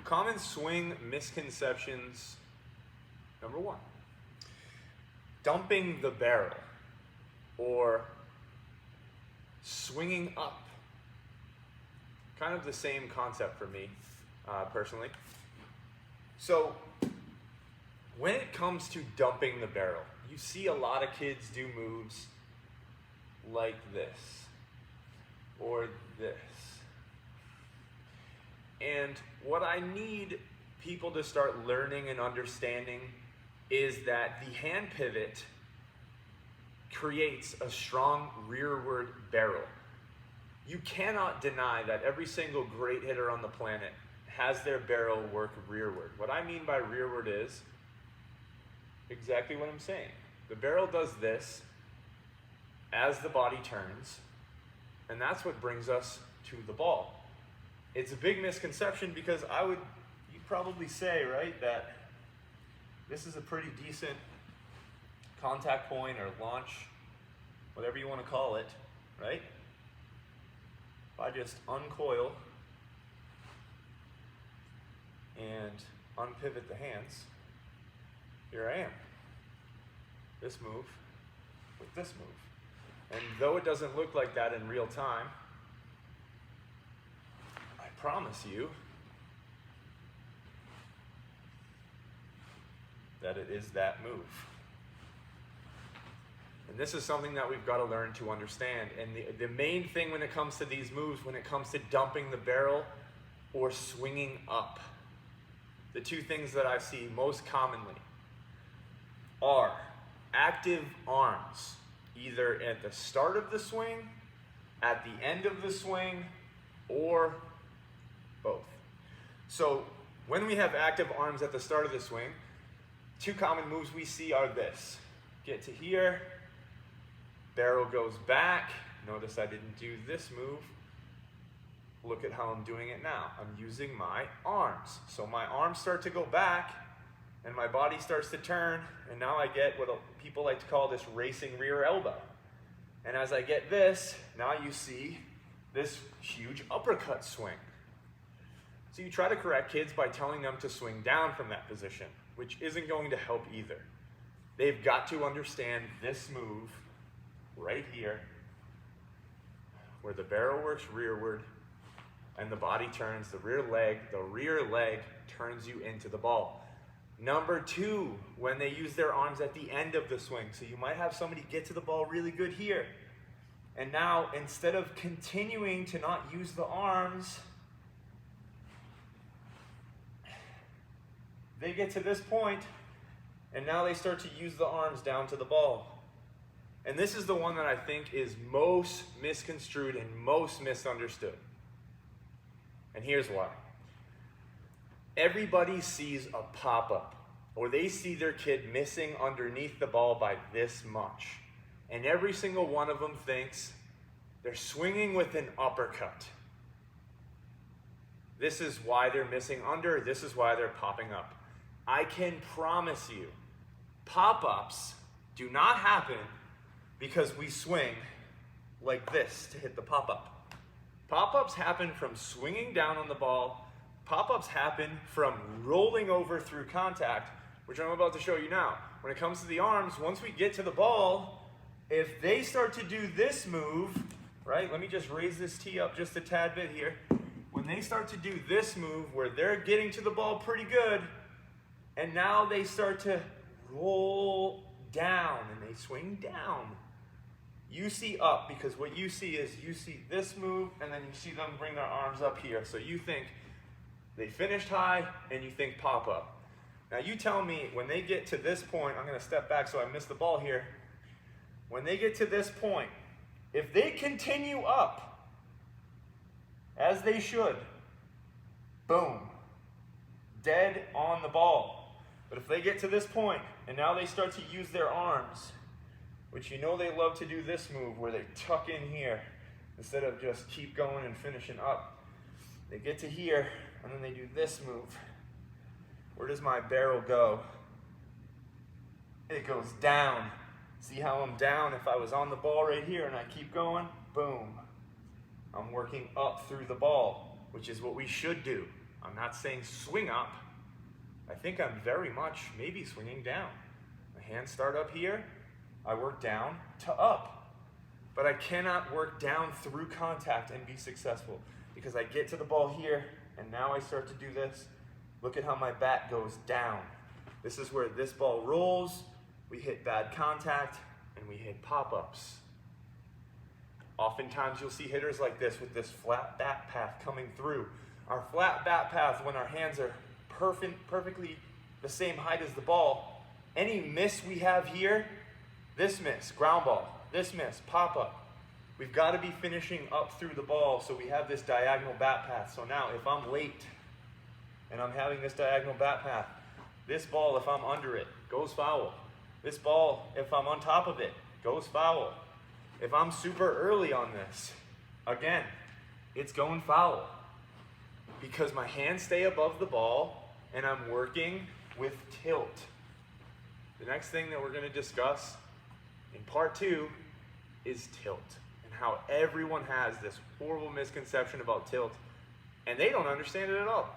Common swing misconceptions. Number 1, dumping the barrel or swinging up. Kind of the same concept for me, personally. So when it comes to dumping the barrel, you see a lot of kids do moves like this or this. And what I need people to start learning and understanding is that the hand pivot creates a strong rearward barrel. You cannot deny that every single great hitter on the planet has their barrel work rearward. What I mean by rearward is exactly what I'm saying. The barrel does this as the body turns, and that's what brings us to the ball. It's a big misconception because you'd probably say, right, that this is a pretty decent contact point or launch, whatever you want to call it, right? If I just uncoil and unpivot the hands, here I am. This move with this move. And though it doesn't look like that in real time, I promise you that it is that move. And this is something that we've got to learn to understand. And the main thing when it comes to these moves, when it comes to dumping the barrel or swinging up, the two things that I see most commonly are active arms, either at the start of the swing, at the end of the swing, or both. So when we have active arms at the start of the swing, two common moves we see are this. Get to here, barrel goes back. Notice I didn't do this move. Look at how I'm doing it now. I'm using my arms. So my arms start to go back and my body starts to turn, and now I get what people like to call this racing rear elbow. And as I get this, now you see this huge uppercut swing. So you try to correct kids by telling them to swing down from that position, which isn't going to help either. They've got to understand this move right here, where the barrel works rearward and the body turns, the rear leg turns you into the ball. Number 2, when they use their arms at the end of the swing. So you might have somebody get to the ball really good here. And now, instead of continuing to not use the arms, they get to this point, and now they start to use the arms down to the ball. And this is the one that I think is most misconstrued and most misunderstood. And here's why. Everybody sees a pop-up, or they see their kid missing underneath the ball by this much. And every single one of them thinks they're swinging with an uppercut. This is why they're missing under, this is why they're popping up. I can promise you, pop-ups do not happen because we swing like this to hit the pop-up. Pop-ups happen from swinging down on the ball. Pop-ups happen from rolling over through contact, which I'm about to show you now. When it comes to the arms, once we get to the ball, if they start to do this move, right? Let me just raise this tee up just a tad bit here. When they start to do this move where they're getting to the ball pretty good, and now they start to roll down and they swing down, you see up, because what you see is you see this move and then you see them bring their arms up here. So you think they finished high and you think pop up. Now you tell me when they get to this point, I'm going to step back so I miss the ball here. When they get to this point, if they continue up as they should, boom, dead on the ball. But if they get to this point and now they start to use their arms, which you know they love to do this move where they tuck in here instead of just keep going and finishing up. They get to here and then they do this move. Where does my barrel go? It goes down. See how I'm down? If I was on the ball right here and I keep going, boom. I'm working up through the ball, which is what we should do. I'm not saying swing up. I think I'm very much maybe swinging down. My hands start up here, I work down to up. But I cannot work down through contact and be successful because I get to the ball here and now I start to do this. Look at how my bat goes down. This is where this ball rolls, we hit bad contact, and we hit pop-ups. Oftentimes you'll see hitters like this with this flat bat path coming through. Our flat bat path, when our hands are perfectly the same height as the ball, any miss we have here, this miss, ground ball, this miss, pop-up, we've got to be finishing up through the ball so we have this diagonal bat path. So now if I'm late and I'm having this diagonal bat path, this ball, if I'm under it, goes foul. This ball, if I'm on top of it, goes foul. If I'm super early on this, again, it's going foul because my hands stay above the ball and I'm working with tilt. The next thing that we're going to discuss in part 2 is tilt and how everyone has this horrible misconception about tilt and they don't understand it at all.